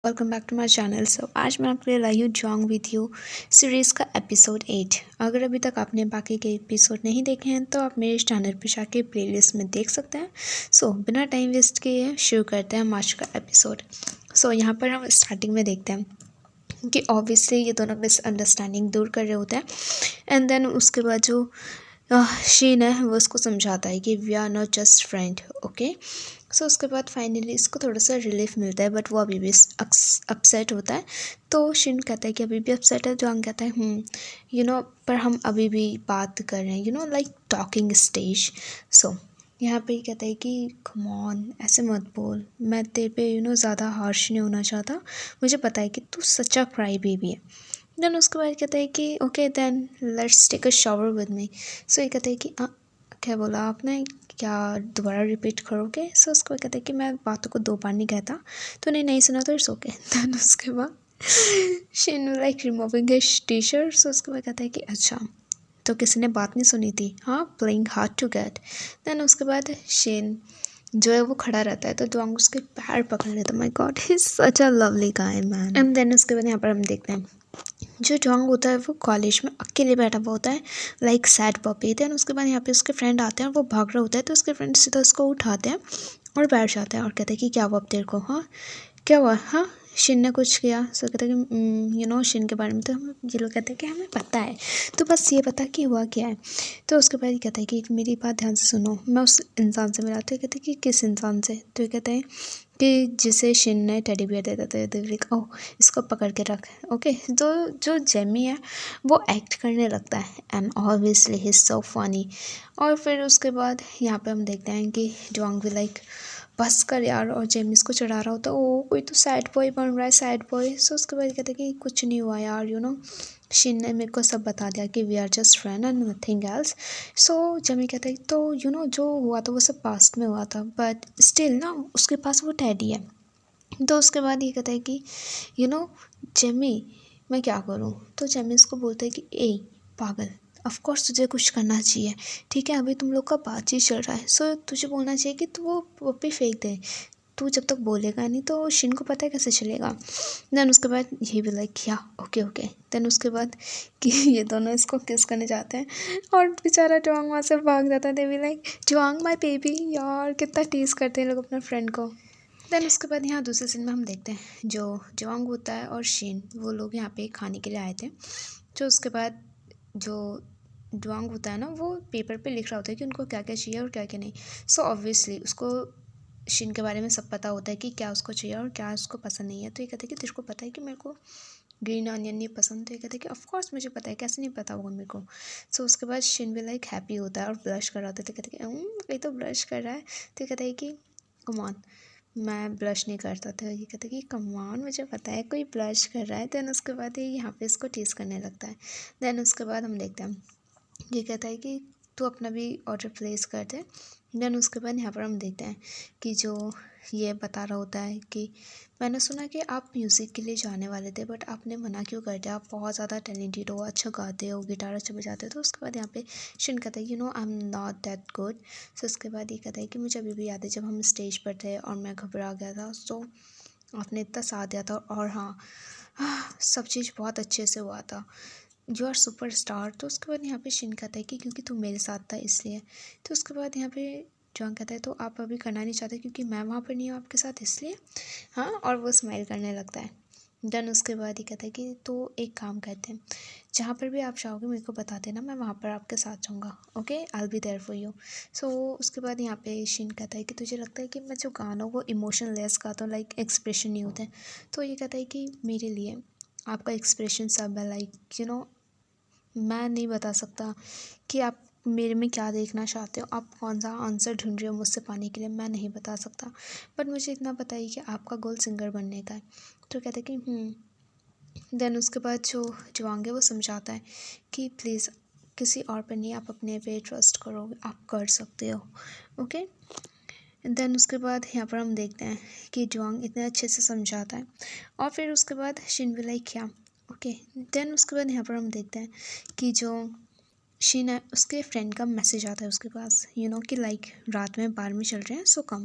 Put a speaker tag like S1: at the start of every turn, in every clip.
S1: Welcome back to my channel. आज मैं आपके लिए लाई हूँ जॉन्ग विथ यू सीरीज़ का एपिसोड 8। अगर अभी तक आपने बाकी के एपिसोड नहीं देखे हैं तो आप मेरे चैनल पर जाके प्लेलिस्ट में देख सकते हैं। बिना टाइम वेस्ट किए शुरू करते हैं हम आज का एपिसोड। यहाँ पर हम स्टार्टिंग में देखते हैं कि ऑब्वियसली ये दोनों मिसअंडरस्टैंडिंग दूर कर रहे होते हैं। एंड देन उसके बाद जो शीन है वो उसको समझाता है कि we are not just friend, okay. उसके बाद फाइनली इसको थोड़ा सा रिलीफ मिलता है, बट वो अभी भी अपसेट होता है। तो शिन कहता है कि अभी भी अपसेट है। जॉन्ग कहता है पर हम अभी भी बात कर रहे हैं, लाइक टॉकिंग स्टेज। यहाँ पे ही कहता है कि कम ऑन, ऐसे मत बोल, मैं तेरे पे ज़्यादा हार्श नहीं होना चाहता। मुझे पता है कि तू सच्चा क्राई बेबी है। देन उसके बाद कहता है कि okay then let's take a shower with me. ये कहता है कि क्या बोला आपने, क्या दोबारा रिपीट करोगे? उसको कहता है कि मैं बातों को दो बार नहीं कहता, तो नहीं सुना तो इट्स ओके। देन उसके बाद Shin like removing his T shirt. उसके बाद कहता है कि अच्छा, तो किसी ने बात नहीं सुनी थी, हाँ, playing hard to get. Then उसके बाद शिन जो है वो खड़ा रहता है, तो जॉन्ग उसके पैर पकड़ लेता है। My god, he is such a lovely guy man. And then उसके बाद यहाँ पर हम देखते हैं जो जॉन्ग होता है वो कॉलेज में अकेले बैठा हुआ होता है, लाइक सैड पपी। देन उसके बाद यहाँ पे उसके फ्रेंड आते हैं और वो भाग रहा होता है, तो उसके फ्रेंड सीधा उसको उठाते हैं और बैठ जाते हैं और कहते हैं कि क्या हुआ अब तेरे को, हाँ क्या हुआ, हाँ शिन ने कुछ किया? कहते हैं कि शिन के बारे में तो हम ये लोग कहते हैं कि हमें पता है, तो बस ये पता कि हुआ क्या है। तो उसके बाद ये कहता है कि मेरी बात ध्यान से सुनो, मैं उस इंसान से मिला। तो ये कहते हैं कि किस इंसान से? तो ये कहते हैं कि जिसे शिन ने टेडी बियर दे देते थे। ओह, इसको पकड़ के रख, ओके। तो जो जेमी है वो एक्ट करने लगता है and obviously he is so funny. और फिर उसके बाद यहाँ पे हम देखते हैं कि जॉन्ग भी लाइक बस कर यार, और जेमिस को चढ़ा रहा होता है, ओ कोई तो सैड बॉय बन रहा है, सैड बॉय। उसके बाद कहते हैं कि कुछ नहीं हुआ यार, शिन ने मेरे को सब बता दिया कि we are just friend and nothing else. Jamie कहता है तो जो हुआ था वो सब पास्ट में हुआ था, बट स्टिल ना उसके पास वो टेडी है। तो उसके बाद ये कहता है कि जेमी मैं क्या करूँ? तो जेमी इसको बोलता है कि ए पागल, ऑफ कोर्स तुझे कुछ करना चाहिए, ठीक है, अभी तुम लोग का बातचीत चल रहा है। तुझे बोलना चाहिए कि तू वो पप्पी फेंक दे। तू जब तक बोलेगा नहीं तो शिन को पता है कैसे चलेगा। देन उसके बाद ये भी लाइक या ओके ओके। देन उसके बाद कि ये दोनों इसको किस करने जाते हैं और बेचारा जॉन्ग वहाँ से भाग जाता है। दे भी लाइक जॉन्ग माय बेबी, यार कितना टीज करते हैं लोग अपने फ्रेंड को। देन उसके बाद यहाँ दूसरे सीन में हम देखते हैं जो जॉन्ग होता है और शिन, वो लोग यहाँ पे खाने के लिए आए थे। उसके बाद जो जॉन्ग होता है ना वो पेपर पे लिख रहा होता है कि उनको क्या क्या चाहिए और क्या क्या नहीं। ऑब्वियसली उसको शिन के बारे में सब पता होता है कि क्या उसको चाहिए और क्या उसको पसंद नहीं है। तो ये कहते हैं कि तेरे को पता है कि मेरे को ग्रीन ऑनियन नहीं पसंद। तो ये कहते हैं कि ऑफकोर्स मुझे पता है, कैसे नहीं पता होगा मेरे को। उसके बाद शिन भी लाइक हैप्पी होता है और ब्लश कर रहा होता है। तो कहते हैं कि कोई तो ब्लश कर रहा है। तो ये कहते हैं कि कम ऑन, मैं ब्लश नहीं करता था। ये कहता है कि कम ऑन, मुझे पता है कोई ब्लश कर रहा है। देन उसके बाद ये यहाँ पे इसको टीज करने लगता है। देन उसके बाद हम देखते हैं ये कहता है कि तू अपना भी ऑर्डर प्लेस कर दे। देन उसके बाद यहाँ पर हम देखते हैं कि जो ये बता रहा होता है कि मैंने सुना कि आप म्यूज़िक के लिए जाने वाले थे, बट आपने मना क्यों कर दिया? आप बहुत ज़्यादा टैलेंटेड हो, अच्छा गाते हो, गिटार अच्छा बजाते हो। तो उसके बाद यहाँ पे शिन कहता है आई एम नॉट दैट गुड। उसके बाद ये कहता है कि मुझे अभी भी याद है जब हम स्टेज पर थे और मैं घबरा गया था। आपने इतना साथ दिया था और हाँ, सब चीज़ बहुत अच्छे से हुआ था। You are super star. तो उसके बाद यहाँ पे शिन कहता है कि क्योंकि तू मेरे साथ था इसलिए। तो उसके बाद यहाँ पे जॉन्ग कहता है तो आप अभी करना नहीं चाहते क्योंकि मैं वहाँ पर नहीं हूँ आपके साथ इसलिए, हाँ। और वो स्माइल करने लगता है। देन उसके बाद ही कहता है कि तो एक काम करते हैं, जहाँ पर भी आप चाहोगे मेरे को बता देना, मैं वहाँ पर आपके साथ जाऊँगा, okay, I will be there for you. उसके बाद यहाँ पे शिन कहता है कि तुझे लगता है कि मैं जो गाना वो इमोशनलेस गाता हूँ, लाइक एक्सप्रेशन नहीं होते। तो ये कहता है कि मेरे लिए आपका एक्सप्रेशन सब है, लाइक मैं नहीं बता सकता कि आप मेरे में क्या देखना चाहते हो, आप कौन सा आंसर ढूंढ रहे हो मुझसे पाने के लिए, मैं नहीं बता सकता, बट मुझे इतना पता है कि आपका गोल सिंगर बनने का है। तो कहते हैं कि देन उसके बाद जो जवांग है वो समझाता है कि प्लीज़ किसी और पर नहीं, आप अपने पे ट्रस्ट करो, आप कर सकते हो, ओके। देन उसके बाद यहाँ पर हम देखते हैं कि जवांग इतने अच्छे से समझाता है और फिर उसके बाद शिन भी लाइक क्या ओके। देन उसके बाद यहाँ पर हम देखते हैं कि जो शीन है उसके फ्रेंड का मैसेज आता है उसके पास कि लाइक रात में बार में चल रहे हैं सो कम।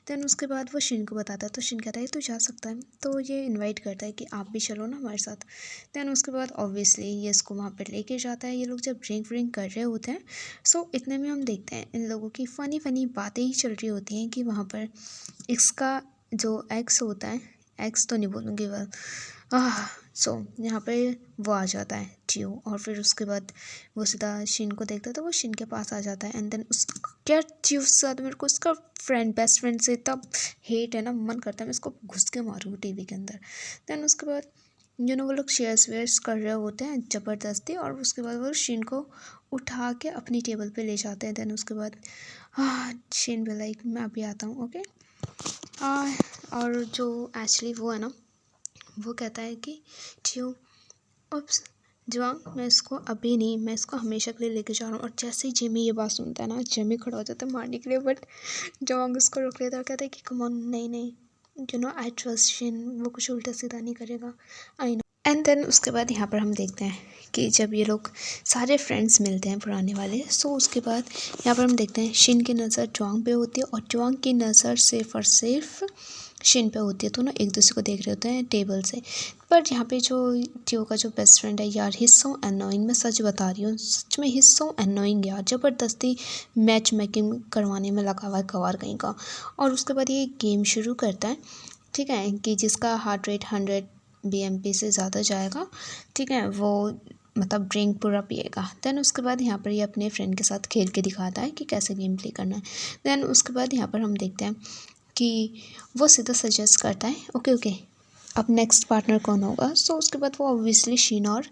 S1: देन उसके बाद वो शीन को बताता है तो शीन कहता है तू जा सकता है, तो ये इनवाइट करता है कि आप भी चलो ना हमारे साथ। देन उसके बाद ऑब्वियसली ये इसको वहाँ पर लेके जाता है। ये लोग जब ड्रिंक व्रिंक कर रहे होते हैं सो इतने में हम देखते हैं इन लोगों की फ़नी फ़नी बातें ही चल रही होती हैं कि वहाँ पर इसका जो एक्स होता है, एक्स तो नहीं बोलूँगी वह सो यहाँ पे वो आ जाता है टियो, और फिर उसके बाद वो सीधा शिन को देखता है तो वो शिन के पास आ जाता है। एंड देन उस क्या टियो से ज़्यादा मेरे को उसका बेस्ट फ्रेंड से इतना हेट है ना, मन करता है मैं इसको घुस के मारूँ टीवी के अंदर। देन उसके बाद वो लोग शेयर्स वेयर्स कर रहे होते हैं ज़बरदस्ती, और उसके बाद वो शिन को उठा के अपनी टेबल पे ले जाते हैं। देन उसके बाद शिन भी लाइक मैं अभी आता हूँ ओके। और जो एक्चुअली वो है ना, वो कहता है कि टियो उप्स जवांग मैं इसको अभी नहीं, मैं इसको हमेशा के लिए लेके जा रहा हूँ। और जैसे ही जिमी ये बात सुनता है ना, जिमी खड़ा हो जाता है मारने के लिए, बट जवांग उसको रोक लेता है और कहता है कि कम ऑन नहीं नहीं आई ट्रस्ट शिन, वो कुछ उल्टा सीधा नहीं करेगा, आई नो। एंड देन उसके बाद यहाँ पर हम देखते हैं कि जब ये लोग सारे फ्रेंड्स मिलते हैं पुराने वाले, सो उसके बाद यहाँ पर हम देखते हैं शिन की नज़र जवांग पे होती है और जवांग की नज़र सिर्फ और सिर्फ शिन पे होती है। दोनों एक दूसरे को देख रहे होते हैं टेबल से। पर यहाँ पे जो टियो का जो बेस्ट फ्रेंड है यार, ही सो एनोइंग, मैं सच बता रही हूँ, सच में ही सो एनोइंग यार, ज़बरदस्ती मैच मेकिंग करवाने में लगा हुआ है गवार कहीं का। और उसके बाद ये गेम शुरू करता है, ठीक है, कि जिसका हार्ट रेट 100 BMP से ज़्यादा जाएगा, ठीक है, वो मतलब ड्रिंक पूरा पिएगा। देन उसके बाद यहाँ पर ये अपने फ्रेंड के साथ खेल के दिखाता है कि कैसे गेम प्ले करना है। देन उसके बाद यहाँ पर हम देखते हैं कि वो सीधा सजेस्ट करता है ओके ओके अब नेक्स्ट पार्टनर कौन होगा। सो उसके बाद वो ऑब्वियसली शीन और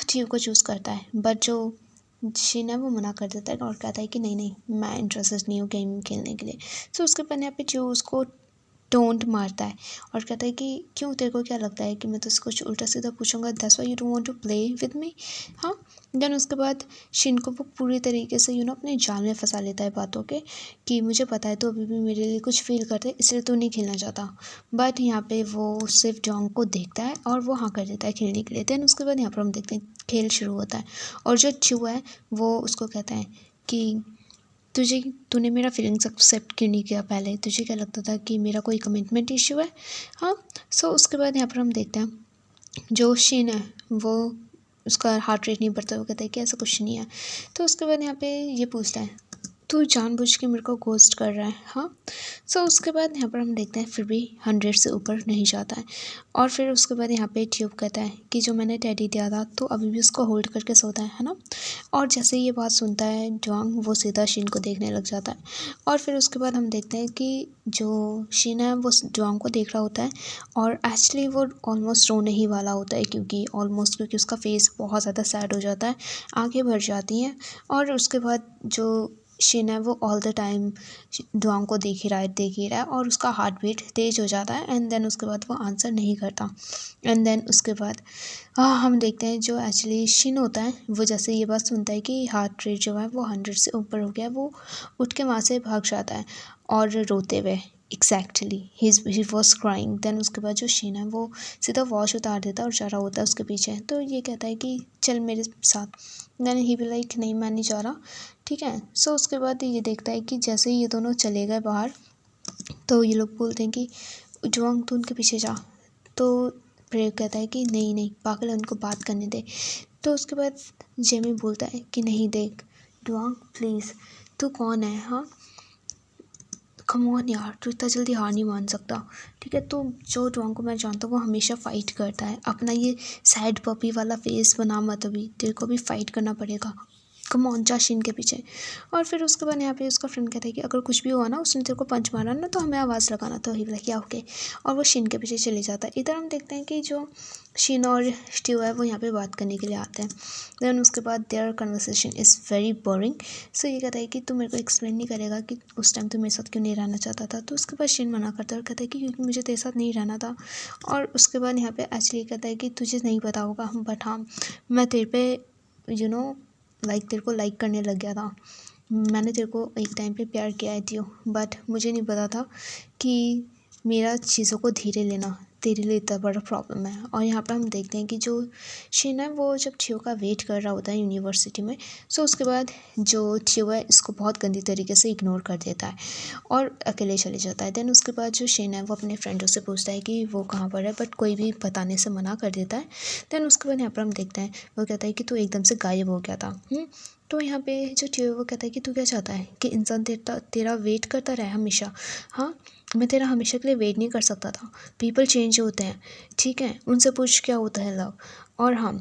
S1: टियो को चूज़ करता है, बट जो शीन है वो मना कर देता है और कहता है कि नहीं नहीं मैं इंटरेस्टेड नहीं हूँ गेम खेलने के लिए। सो उसके बाद यहाँ पे टियो उसको टोंट मारता है और कहता है कि क्यों, तेरे को क्या लगता है कि मैं तुझसे कुछ उल्टा सीधा पूछूंगा, that's why you don't want to play with me. हाँ। देन उसके बाद शिन को वो पूरी तरीके से अपने जाल में फंसा लेता है बातों के, कि मुझे पता है तो अभी भी मेरे लिए कुछ फील करते हैं इसलिए तो नहीं खेलना चाहता। बट यहाँ पे वो सिर्फ जॉन्ग को देखता है और वो हाँ कर देता है खेलने के लिए। देन उसके बाद यहाँ पर हम देखते हैं खेल शुरू होता है और जो चूहा है वो उसको कहता है कि तूने मेरा फीलिंग्स एक्सेप्ट क्यों नहीं किया पहले, तुझे क्या लगता था कि मेरा कोई कमिटमेंट इशू है। हाँ। सो उसके बाद यहाँ पर हम देखते हैं जो शिन है वो उसका हार्ट रेट नहीं बढ़ता, वो कहता है कि ऐसा कुछ नहीं है। तो उसके बाद यहाँ पे ये पूछता है तू जानबूझ के मेरे को घोस्ट कर रहा है। हाँ। सो उसके बाद यहाँ पर हम देखते हैं फिर भी 100 से ऊपर नहीं जाता है। और फिर उसके बाद यहाँ पे ट्यूब कहता है कि जो मैंने टेडी दिया था तो अभी भी उसको होल्ड करके सोता है ना। और जैसे ये बात सुनता है जॉन्ग वो सीधा शिन को देखने लग जाता है। और फिर उसके बाद हम देखते हैं कि जो शिन है वो जॉन्ग को देख रहा होता है और एक्चुअली वो ऑलमोस्ट रोने ही वाला होता है, क्योंकि उसका फेस बहुत ज़्यादा सैड हो जाता है, आंखें भर जाती हैं। और उसके बाद जो शिन है वो ऑल द टाइम जॉन्ग को देख ही रहा है और उसका हार्ट बीट तेज़ हो जाता है। एंड देन उसके बाद वो आंसर नहीं करता। एंड देन उसके बाद हम देखते हैं जो एक्चुअली शिन होता है वो जैसे ये बात सुनता है कि हार्ट रेट जो है वो 100 से ऊपर हो गया, वो उठ के वहाँ से भाग जाता है और रोते हुए exactly he was crying. Then उसके बाद जो शिन है वो सीधा वॉच उतार देता है और जा रहा होता है उसके पीछे। तो ये कहता है कि चल मेरे साथ। देन ही भी लाइक नहीं मैं नहीं जा रहा, ठीक है। सो उसके बाद ये देखता है कि जैसे ही ये दोनों चले गए बाहर तो ये लोग बोलते हैं कि जॉन्ग तू उनके पीछे जा। तो प्रेम कहता है कि नहीं नहीं पागल है, उनको बात करने दे। तो उसके बाद जेमी बोलता है कि नहीं देख जॉन्ग प्लीज़, तू कौन है, हाँ कम ऑन यार, तू इतना जल्दी हार नहीं मान सकता, ठीक है। तो जो जॉन्ग को मैं जानता हूँ वो हमेशा फ़ाइट करता है, अपना ये सैड पपी वाला फेस बना मत, अभी तेरे को भी फ़ाइट करना पड़ेगा, कम ऑन जा शिन के पीछे। और फिर उसके बाद यहाँ पे उसका फ्रेंड कहता है कि अगर कुछ भी हुआ ना, उसने तेरे को पंच मारा ना तो हमें आवाज़ लगाना, तो ही बोला क्या ओके। और वो शिन के पीछे चले जाता है। इधर हम देखते हैं कि जो शिन और स्टीव है वो यहाँ पे बात करने के लिए आते हैं। देन उसके बाद their conversation is very boring. So ये कहता है कि तू मेरे को एक्सप्लेन नहीं करेगा कि उस टाइम तू मेरे साथ क्यों नहीं रहना चाहता था। तो उसके बाद शिन मना करता है और कहता है कि क्योंकि मुझे तेरे साथ नहीं रहना था। और उसके बाद यहाँ पे एक्चुअली कहता है कि तुझे नहीं पता होगा बट हाँ मैं तेरे पे लाइक तेरे को लाइक करने लग गया था। मैंने तेरे को एक टाइम पे प्यार किया है थियो, बट मुझे नहीं पता था कि मेरा चीज़ों को धीरे लेना तेरे लिए इतना बड़ा प्रॉब्लम है। और यहाँ पर हम देखते हैं कि जो शिन है वो जब थियो का वेट कर रहा होता है यूनिवर्सिटी में, सो उसके बाद जो थियो है इसको बहुत गंदी तरीके से इग्नोर कर देता है और अकेले चले जाता है। देन उसके बाद जो शिन है वो अपने फ्रेंडों से पूछता है कि वो कहाँ पर है, बट कोई भी बताने से मना कर देता है। देन उसके बाद यहाँ पर हम देखते हैं वो कहता है कि तू एकदम से गायब हो गया था। तो यहाँ पे जो थियो है वो कहता है कि तू क्या चाहता है कि इंसान तेरा वेट करता रहे हमेशा। हाँ, मैं तेरा हमेशा के लिए वेट नहीं कर सकता था। पीपल चेंज होते हैं, ठीक है, उनसे पूछ क्या होता है लव। और हाँ,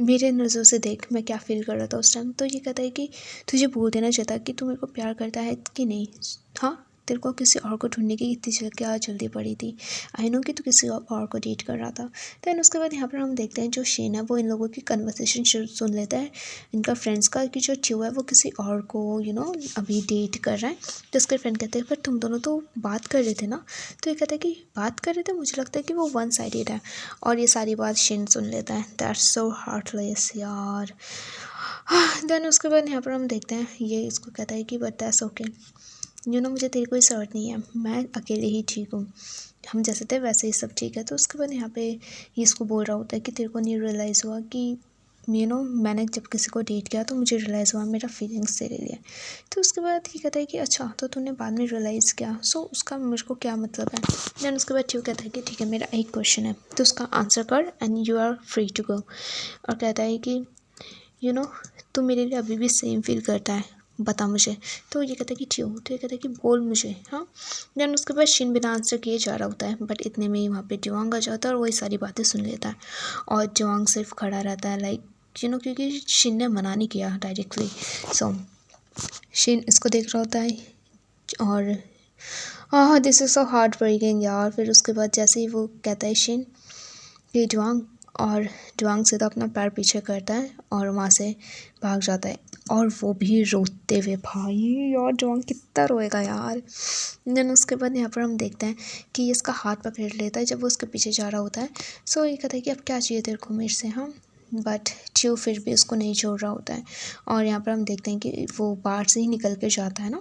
S1: मेरे नज़रों से देख मैं क्या फील कर रहा था उस टाइम। तो ये कहता है कि तुझे बोल देना चाहता कि तू मेरे को प्यार करता है कि नहीं। हाँ, तेरे को किसी और को ढूंढने की इतनी क्या जल्दी पड़ी थी। आई नो कि तू किसी और को डेट कर रहा था। देन उसके बाद यहाँ पर हम देखते हैं जो शेन है वो इन लोगों की कन्वर्सेशन सुन लेता है, इनका फ्रेंड्स का, कि जो थियो है वो किसी और को अभी डेट कर रहा है। तो उसके फ्रेंड कहते हैं पर तुम दोनों तो बात कर रहे थे ना। तो ये कहता है कि बात कर रहे थे, मुझे लगता है कि वो वन साइडेड है। और ये सारी बात शेन सुन लेता है। दैट्स सो हार्टलेस यार। देन उसके बाद यहाँ पर हम देखते हैं ये इसको कहता है कि बट दैट्स ओके, मुझे तेरी कोई ज़रूरत नहीं है, मैं अकेले ही ठीक हूँ, हम जैसे थे वैसे ही सब ठीक है। तो उसके बाद यहाँ पे ये इसको बोल रहा होता है कि तेरे को नहीं रियलाइज़ हुआ कि मैंने जब किसी को डेट किया तो मुझे रियलाइज़ हुआ मेरा फीलिंग्स तेरे लिए। तो उसके बाद ये कहता है कि अच्छा तो तूने बाद में रियलाइज़ किया, सो उसका मेरे को क्या मतलब है। देन उसके बाद वो कहता है कि ठीक है मेरा एक क्वेश्चन है तो उसका आंसर कर and you are free to go. और कहता है कि तू मेरे लिए अभी भी सेम फील करता है, बता मुझे। तो ये कहता है कि क्यों। तो ये कहता है कि बोल मुझे। हाँ, देन उसके बाद शिन बिना आंसर किए जा रहा होता है, बट इतने में ही वहाँ पे जोंग आ जाता है और वही सारी बातें सुन लेता है। और जोंग सिर्फ खड़ा रहता है लाइक क्योंकि शिन ने मना नहीं किया डायरेक्टली। सो शिन इसको देख रहा होता है और हाँ this is so heart breaking यार। फिर उसके बाद जैसे ही वो कहता है शिन कि ड्वांग, और ड्वांग सीधा अपना पैर पीछे करता है और वहाँ से भाग जाता है, और वो भी रोते हुए। भाई यार ड्वांग कितना रोएगा यार। देन उसके बाद यहाँ पर हम देखते हैं कि ये इसका हाथ पकड़ लेता है जब वो उसके पीछे जा रहा होता है। सो ये कहता है कि अब क्या चाहिए तेरे को मेरे से। हाँ, बट च्यू फिर भी उसको नहीं छोड़ रहा होता है। और यहाँ पर हम देखते हैं कि वो बाहर से ही निकल के जाता है ना।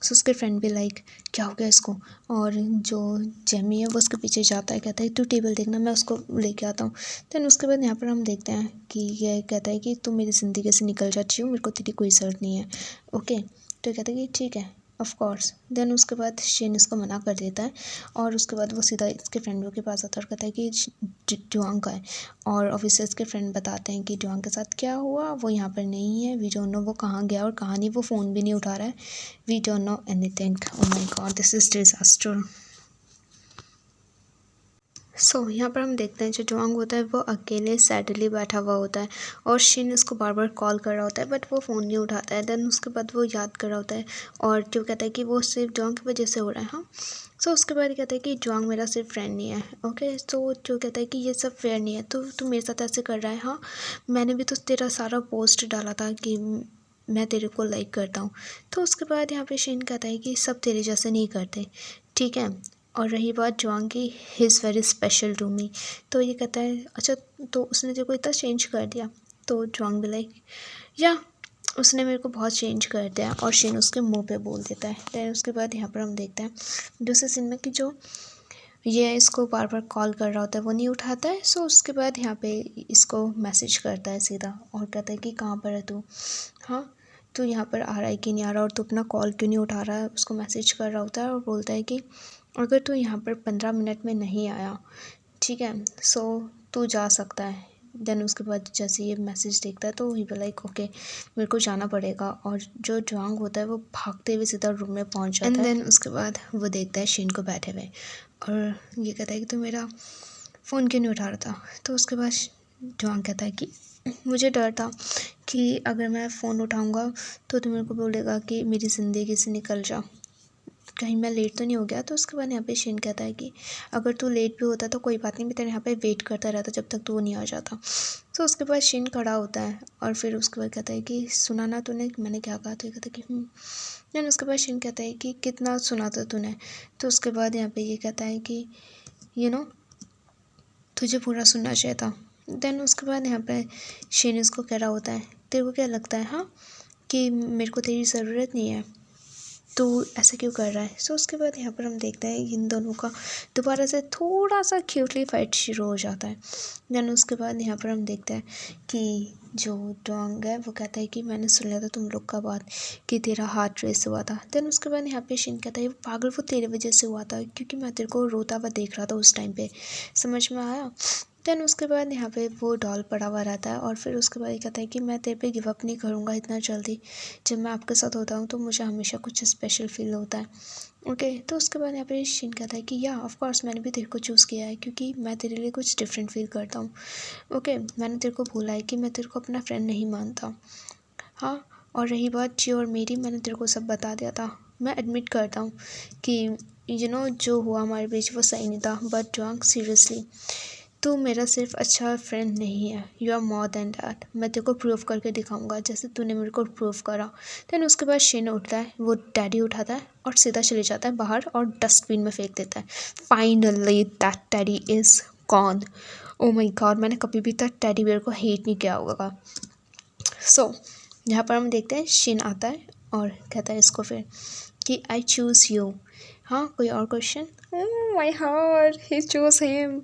S1: सो उसके फ्रेंड भी लाइक क्या हो गया इसको। और जो जेमी है वो उसके पीछे जाता है, कहता है तू टेबल देखना मैं उसको लेके आता हूँ। देन उसके बाद यहाँ पर हम देखते हैं कि ये कहता है कि तू मेरी ज़िंदगी से निकल जाती हो, मेरे को तेरी कोई ज़रूरत नहीं है। ओके, तो कहता है कि ठीक है ऑफ कोर्स। देन उसके बाद शेन इसको मना कर देता है और उसके बाद वो सीधा इसके फ्रेंडों के पास आता है और कहता है कि ड्वांग का है। और ऑफिसर्स इसके फ्रेंड बताते हैं कि ड्वांग के साथ क्या हुआ, वो यहाँ पर नहीं है, वी डोंट नो वो कहाँ गया और कहाँ नहीं, वो फ़ोन भी नहीं उठा रहा है, we don't know anything. Oh my god this is disaster. So यहाँ पर हम देखते हैं जो ड्वांग होता है वो अकेले सैडली बैठा हुआ होता है और शिन उसको बार बार कॉल कर रहा होता है बट वो फ़ोन नहीं उठाता है। देन उसके बाद वो याद कर रहा होता है और जो कहता है कि वो सिर्फ ड्वांग की वजह से हो रहा है। हाँ, सो उसके बाद कहता है कि ड्वांग मेरा सिर्फ फ्रेंड नहीं है। ओके, सो जो कहता है कि ये सब फेयर नहीं है, तो तू मेरे साथ ऐसे कर रहा है। हाँ, मैंने भी तो तेरा सारा पोस्ट डाला था कि मैं तेरे को लाइक करता हूँ। तो उसके बाद यहाँ पे शिन कहता है कि सब तेरे जैसे नहीं करते, ठीक है। और रही बात ड्वांग की, he is very special to me. तो ये कहता है अच्छा तो उसने तेरे को इतना चेंज कर दिया। तो ड्वांग भी लाइक या उसने मेरे को बहुत चेंज कर दिया, और शिन उसके मुंह पे बोल देता है। देन उसके बाद यहाँ पर हम देखते हैं दूसरे सीन में कि जो ये इसको बार बार कॉल कर रहा होता है वो नहीं उठाता है। सो उसके बाद यहाँ पे इसको मैसेज करता है सीधा और कहता है कि कहाँ पर है तू। हाँ, तू यहाँ पर आ रहा है कि नहीं आ रहा, और तू अपना कॉल क्यों नहीं उठा रहा है। उसको मैसेज कर रहा होता है और बोलता है कि अगर तू यहाँ पर 15 मिनट में नहीं आया, ठीक है, सो तू जा सकता है। देन उसके बाद जैसे ये मैसेज देखता है तो ही लाइक ओके मेरे को जाना पड़ेगा, और जो ड्वांग होता है वो भागते हुए सीधा रूम में पहुंच जाता है। एंड देन उसके बाद वो देखता है शिन को बैठे हुए और ये कहता है कि तू मेरा फ़ोन क्यों नहीं उठा रहा था। तो उसके बाद ड्वांग कहता है कि मुझे डर था कि अगर मैं फ़ोन उठाऊंगा तो तू मेरे को बोलेगा कि मेरी ज़िंदगी से निकल जा, कहीं मैं लेट तो नहीं हो गया। तो उसके बाद यहाँ पे शिन कहता है कि अगर तू लेट भी होता तो कोई बात नहीं, मैं तेरे यहाँ पे वेट करता रहता जब तक तू वो नहीं आ जाता। तो उसके बाद शिन खड़ा होता है और फिर उसके बाद कहता है कि सुना ना तूने मैंने क्या कहा। तो ये कहता है कि देन उसके बाद शिन कहता है कि कितना सुना था तूने। तो उसके बाद यहाँ पे ये कहता है कि तुझे पूरा सुनना चाहिए था। देन उसके बाद यहाँ पे शिन इसको कह रहा होता है तेरे को क्या लगता है हाँ कि मेरे को तेरी ज़रूरत नहीं है। तो ऐसा क्यों कर रहा है। सो उसके बाद यहाँ पर हम देखते हैं इन दोनों का दोबारा से थोड़ा सा क्यूटली फाइट शुरू हो जाता है। देन उसके बाद यहाँ पर हम देखते हैं कि जो डोंग है वो कहता है कि मैंने सुन लिया था तुम लोग का बात कि तेरा हार्ट रेस हुआ था। देन उसके बाद यहाँ पे शिन कहता है पागल वो तेरे वजह से हुआ था क्योंकि मैं तेरे को रोता हुआ देख रहा था उस टाइम पे, समझ में आया। देन उसके बाद यहाँ पे वो डॉल पड़ा हुआ रहता है और फिर उसके बाद ये कहता है कि मैं तेरे पे गिव अप नहीं करूँगा इतना जल्दी, जब मैं आपके साथ होता हूँ तो मुझे हमेशा कुछ स्पेशल फील होता है। ओके तो उसके बाद यहाँ पे शिन कहता है कि या ऑफ कोर्स मैंने भी तेरे को चूज़ किया है क्योंकि मैं तेरे लिए कुछ डिफरेंट फील करता हूँ। ओके मैंने तेरे को बोला है कि मैं तेरे को अपना फ्रेंड नहीं मानता। हाँ और रही बात जी और मेरी, मैंने तेरे को सब बता दिया था। मैं एडमिट करता हूँ कि जो हुआ हमारे बीच वो सही नहीं था, बट डोंग सीरियसली तू मेरा सिर्फ अच्छा फ्रेंड नहीं है, you are more than that. मैं तेरे को प्रूव करके दिखाऊंगा जैसे तूने मेरे को प्रूव करा। देन उसके बाद शिन उठता है, वो डैडी उठाता है और सीधा चले जाता है बाहर और डस्टबिन में फेंक देता है। Finally that daddy is gone. Oh my God, मैंने कभी भी तक टेडी बेयर को हेट नहीं किया होगा। सो यहाँ पर हम देखते हैं शिन आता है और कहता है इसको फिर कि आई चूज़ यू। हाँ कोई और question. My heart he choose him,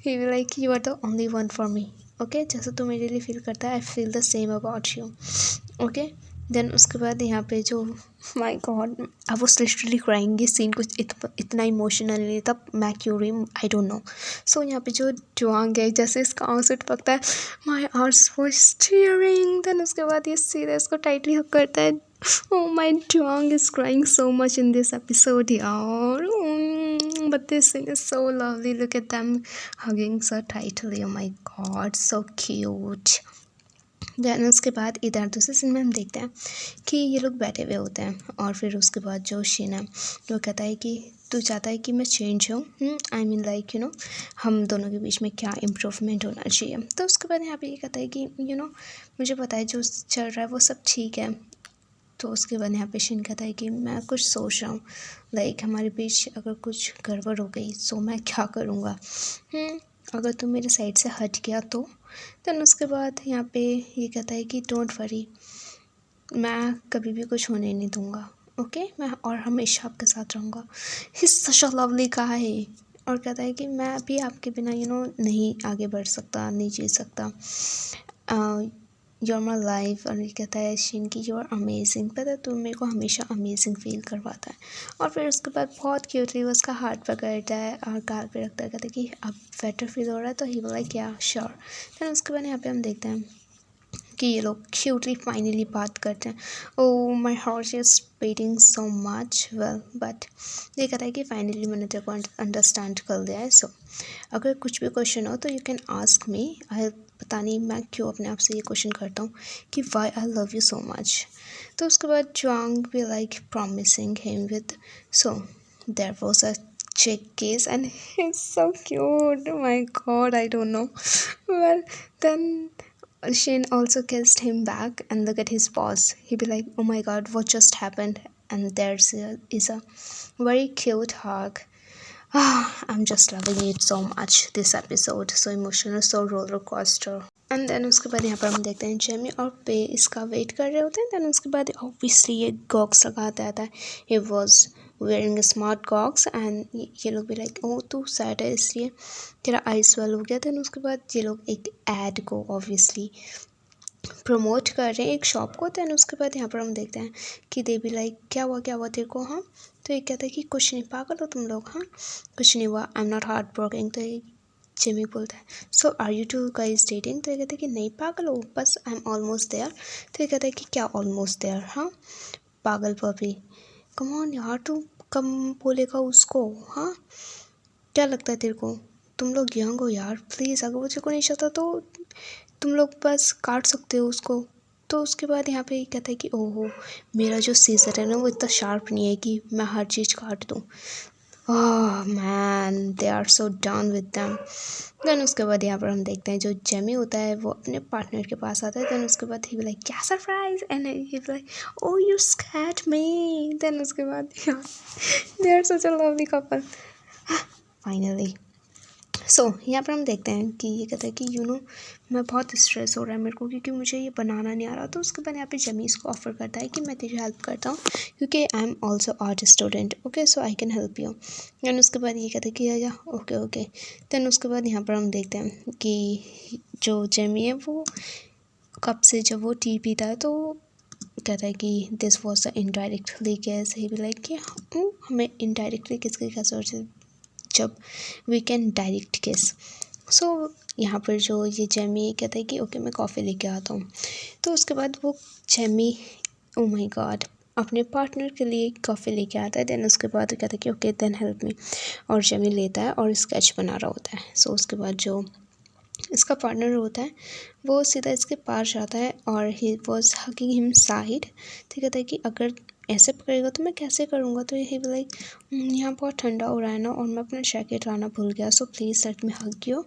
S1: he will like you are the only one for me. Okay जैसे तू मेरे लिए फील करता है I feel the same about you. Okay then उसके बाद यहाँ पे जो my god I was literally crying, ये सीन कुछ इतना इमोशनल नहीं था, मैं क्यों रही आई डोंट नो। सो यहाँ पे जो जुआंग है जैसे इसका आंसू टपकता है माई आर्स वाज टीयरिंग। देन उसके बाद ये सीधा इसको टाइटली हक करता है। Oh, my dog is crying so much in this episode, yaar. But this scene is so lovely. Look at them hugging so tightly. Oh my god, so cute. Then उसके बाद इधर दूसरे सीन में हम देखते हैं कि ये लोग बैठे हुए होते हैं और फिर उसके बाद जो शिन है वो कहता है कि तू चाहता है कि मैं चेंज हूँ, आई मीन लाइक हम दोनों के बीच में क्या इम्प्रूवमेंट होना चाहिए। तो उसके बाद यहाँ पे ये कहता है कि मुझे पता है जो चल रहा है वो सब ठीक है। तो उसके बाद यहाँ पे शिन कहता है कि मैं कुछ सोच रहा हूँ लाइक हमारे बीच अगर कुछ गड़बड़ हो गई तो मैं क्या करूँगा, अगर तू मेरे साइड से हट गया तो। देन उसके बाद यहाँ पे ये कहता है कि डोंट वरी, मैं कभी भी कुछ होने नहीं दूँगा। ओके मैं और हमेशा आपके साथ रहूँगा। ही सच अ लवली गाय। और कहता है कि मैं भी आपके बिना नहीं आगे बढ़ सकता, नहीं जी सकता। You are my life. और ये कहता है शिन की यू आर अमेजिंग, पता है तू मेरे को हमेशा अमेजिंग फील करवाता है। और फिर उसके बाद बहुत क्यूटली वो उसका हाथ पकड़ता है और गाल पे रखता है, कहता है कि अब बेटर फील हो रहा है तो ही बोला क्या श्योर। फिर उसके बाद यहाँ पे हम देखते हैं कि ये लोग क्यूटली फाइनली बात करते हैं। Oh my heart is beating so much well, but ये कहता है कि फाइनली मैंने तेरे को अंडरस्टैंड कर लिया है। सो अगर कुछ भी क्वेश्चन हो तो यू कैन आस्क मी। आई पता नहीं मैं क्यों अपने आप से ये क्वेश्चन करता हूँ कि why I love you so much. तो उसके बाद जुआंग भी like promising him with so there was a check case and he's so cute. Oh my god, I don't know. Well, then Shane also kissed him back and look at his paws. He'd be like, oh my god, what just happened? And is a very cute hug. I'm just loving it so much, this episode. So emotional, so roller coaster. And then उसके बाद यहाँ पर हम देखते हैं Jamie और पे इसका वेट कर रहे होते हैं। देन उसके बाद ऑब्वियसली ये गॉक्स लगाता आता है। He was wearing smart Gox and ये लोग भी लाइक ओ तू सैड है इसलिए तेरा आई स्वेल हो गया। देन उसके बाद ये लोग एक एड को ऑब्वियसली प्रमोट कर रहे हैं एक शॉप को। देन उसके बाद यहाँ पर हम देखते हैं कि दे भी लाइक क्या हुआ तेरे को। हाँ तो ये कहता है कि कुछ नहीं, पागल हो तुम लोग, हाँ कुछ नहीं हुआ, I am not heart broking. तो जिमी बोलता है so are you two guys dating. तो ये कहते हैं कि नहीं पागल हो, बस आई एम ऑलमोस्ट देयर। तो ये कहता है कि क्या ऑलमोस्ट देयर, हाँ पागल पपी, कम ऑन यार तू कम बोलेगा उसको, हाँ क्या लगता है तेरे को, तुम लोग यंग हो यार प्लीज़, अगर वो तेरे को नहीं चाहता तो तुम लोग बस काट सकते हो उसको। तो उसके बाद यहाँ पे कहता है कि ओहो मेरा जो सीज़र है ना वो इतना शार्प नहीं है कि मैं हर चीज़ काट दूँ। Oh man they are so down with them. Then उसके बाद यहाँ पर हम देखते हैं जो जेमी होता है वो अपने पार्टनर के पास आता है। देन उसके बाद ही लाइक क्या surprise and he like oh you scared me. Then उसके बाद they are such a lovely couple finally. यहाँ पर हम देखते हैं कि ये कहता है कि मैं बहुत स्ट्रेस हो रहा है मेरे को, क्योंकि मुझे ये बनाना नहीं आ रहा। तो उसके बाद यहाँ पे जमी इसको ऑफ़र करता है कि मैं तेरी हेल्प करता हूँ, क्योंकि I am also art student, okay so I can help you. And उसके बाद ये कहता है कि या ओके ओके। देन उसके बाद यहाँ पर हम देखते हैं कि जो जमी है वो कप से जब वो टी पीता है तो कहता है कि this was the indirectly case. He भी लाइक कि हमें इनडायरेक्टली किसके कैसे जब वी कैन डायरेक्ट किस। सो यहाँ पर जो ये जैमी कहता है कि ओके मैं कॉफ़ी लेके आता हूँ। तो उसके बाद वो जैमी ओ माय गॉड अपने पार्टनर के लिए कॉफ़ी लेके आता है। देन उसके बाद कहता है कि ओके देन हेल्प मी, और जैमी लेता है और स्केच बना रहा होता है। सो उसके बाद जो इसका पार्टनर होता है वो सीधा इसके पास जाता है और he was hugging him side. तो कहता है कि अगर ऐसे पकड़ेगा तो मैं कैसे करूँगा। तो ही लाइक यहाँ बहुत ठंडा हो रहा है ना और मैं अपना जैकेट लाना भूल गया, so please let me hug you.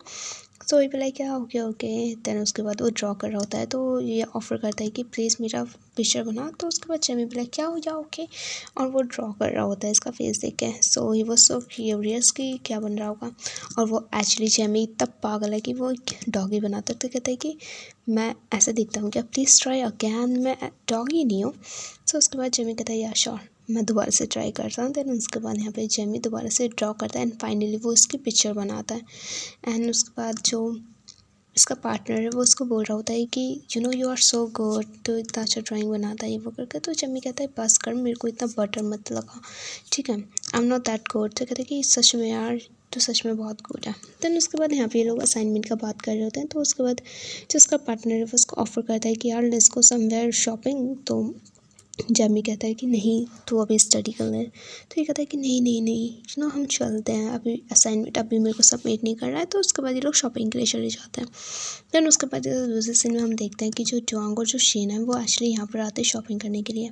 S1: So he like क्या ओके ओके। देन उसके बाद वो ड्रॉ कर रहा होता है तो ये ऑफ़र करता है कि प्लीज़ मेरा पिक्चर बना। तो उसके बाद जमी भी लाइक क्या हो गया ओके, और वो ड्रॉ कर रहा होता है इसका फेस देख के। सो ही वॉज सो क्यूरियस कि क्या बन रहा होगा। और वो एक्चुअली जमी तब पागल है कि वो डॉगी बनाता है। तो कहता है कि मैं ऐसे दिखता हूँ क्या, प्लीज़ ट्राई अगैन, मैं डॉगी नहीं हूँ। सो उसके बाद जमी कहता है या श्योर मैं दोबारा से ट्राई करता हूँ। देन उसके बाद यहाँ पे जमी दोबारा से ड्रॉ करता है एंड फाइनली वो उसकी पिक्चर बनाता है। एंड उसके बाद जो इसका पार्टनर है वो उसको बोल रहा होता है कि यू आर सो गुड, तो इतना अच्छा ड्राइंग बनाता है ये वो करके। तो जमी कहता है बस कर, मेरे को इतना बटर मत लगा, ठीक है, आई एम नॉट दैट गुड। तो कहते हैं कि सच में यार तो सच में बहुत गुड है। देन उसके बाद यहाँ पे ये लोग असाइनमेंट का बात कर रहे होते हैं। तो उसके बाद जो उसका पार्टनर है वो उसको ऑफ़र करता है कि यार लेट्स गो समवेयर शॉपिंग। तो जैमी कहता है कि नहीं तू अभी स्टडी कर ले। तो ये कहता है कि नहीं नहीं नहीं हम चलते हैं, अभी असाइनमेंट अभी मेरे को सबमिट नहीं करना है। तो उसके बाद ये लोग शॉपिंग के लिए चले जाते हैं। देन उसके बाद दूसरे सीन में हम देखते हैं कि जो ड्वांग और जो शीन है वो एक्चुअली यहाँ पर आते हैं शॉपिंग करने के लिए।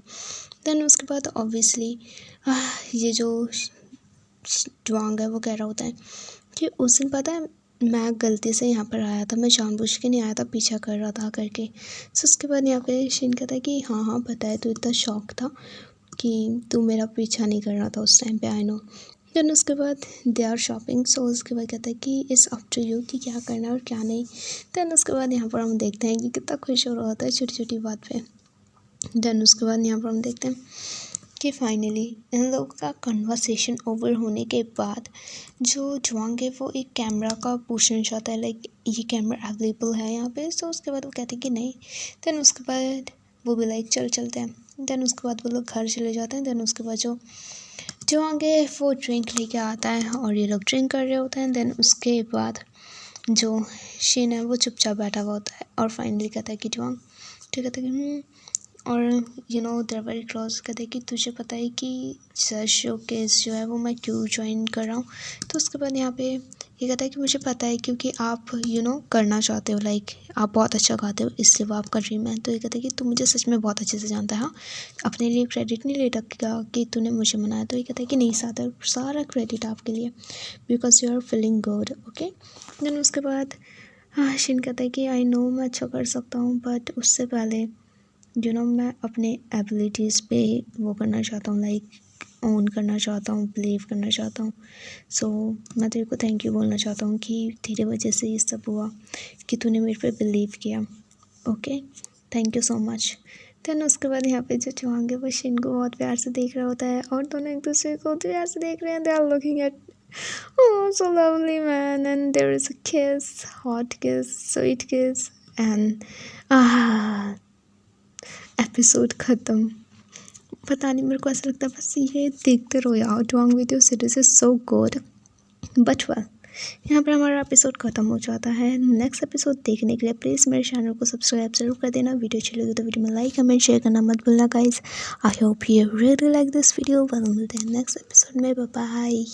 S1: देन उसके बाद ऑब्वियसली ये जो ड्वांग है वो कह रहा होता है कि उस दिन पता है मैं गलती से यहाँ पर आया था, मैं जानबूझ के नहीं आया था, पीछा कर रहा था करके। सो उसके बाद यहाँ पे शीन कहता है कि हाँ हाँ पता है, तू इतना शौक था कि तू मेरा पीछा नहीं कर रहा था उस टाइम पे, आई नो। देन उसके बाद दे आर शॉपिंग। सो उसके बाद कहता है कि इट्स अप टू यू कि क्या करना है और क्या नहीं। देन उसके बाद यहाँ पर हम देखते हैं कि कितना खुश हो रहा होता है छोटी छोटी बात पे। देन उसके बाद यहाँ पर हम देखते हैं कि फाइनली इन लोगों का कन्वर्सेशन ओवर होने के बाद जो जुआंग है वो एक कैमरा का पूछना चाहता है, लाइक ये कैमरा अवेलेबल है यहाँ पे। सो उसके बाद वो कहते हैं कि नहीं। देन उसके बाद वो भी लाइक चलते हैं। देन उसके बाद वो लोग घर चले जाते हैं। देन उसके बाद जो जुआंग है वो ड्रिंक लेके आता है और ये लोग ड्रिंक कर रहे होते हैं। देन उसके बाद जो शीन है वो चुपचाप बैठा हुआ होता है और फाइनली कहता है कि जुआंग, ठीक है कि और देर वेरी क्लोज। कहते हैं कि तुझे पता है कि सर शो केस जो है वो मैं क्यों ज्वाइन कर रहा हूँ। तो उसके बाद यहाँ पे ये कहता है कि मुझे पता है क्योंकि आप करना चाहते हो, लाइक आप बहुत अच्छा गाते हो इसलिए वो आपका ड्रीम है। तो ये कहता है कि तू मुझे सच में बहुत अच्छे से जानता है, हाँ अपने लिए क्रेडिट नहीं ले रखेगा कि तूने मुझे मनाया। तो ये कहता है कि नहीं सारा क्रेडिट आपके लिए, because you are feeling good, okay. Then उसके बाद शिन कहता है कि आई नो मैं अच्छा कर सकता हूँ, बट उससे पहले मैं अपने एबिलिटीज़ पे वो करना चाहता हूँ, लाइक ओन करना चाहता हूँ, बिलीव करना चाहता हूँ। सो मैं तेरे को थैंक यू बोलना चाहता हूँ कि तेरे वजह से ये सब हुआ, कि तूने मेरे पे बिलीव किया, okay thank you so much. Then उसके बाद यहाँ पे जो जुआंग है वो शिन को बहुत प्यार से देख रहा होता है और दोनों एक दूसरे को प्यार से देख रहे हैं। They are looking at so lovely man, and there is a kiss, hot kiss, sweet kiss, and episode ख़त्म। पता नहीं मेरे को ऐसा लगता है बस ये देखते रहो यार, Dong video series is so good. But well यहाँ पर हमारा एपिसोड ख़त्म हो जाता है। नेक्स्ट एपिसोड देखने के लिए प्लीज़ मेरे चैनल को सब्सक्राइब जरूर कर देना। वीडियो अच्छी लगी तो वीडियो में लाइक कमेंट शेयर करना मत भूलना guys. I hope you really like this video. Well मिलते हैं नेक्स्ट एपिसोड में, बाय बाय।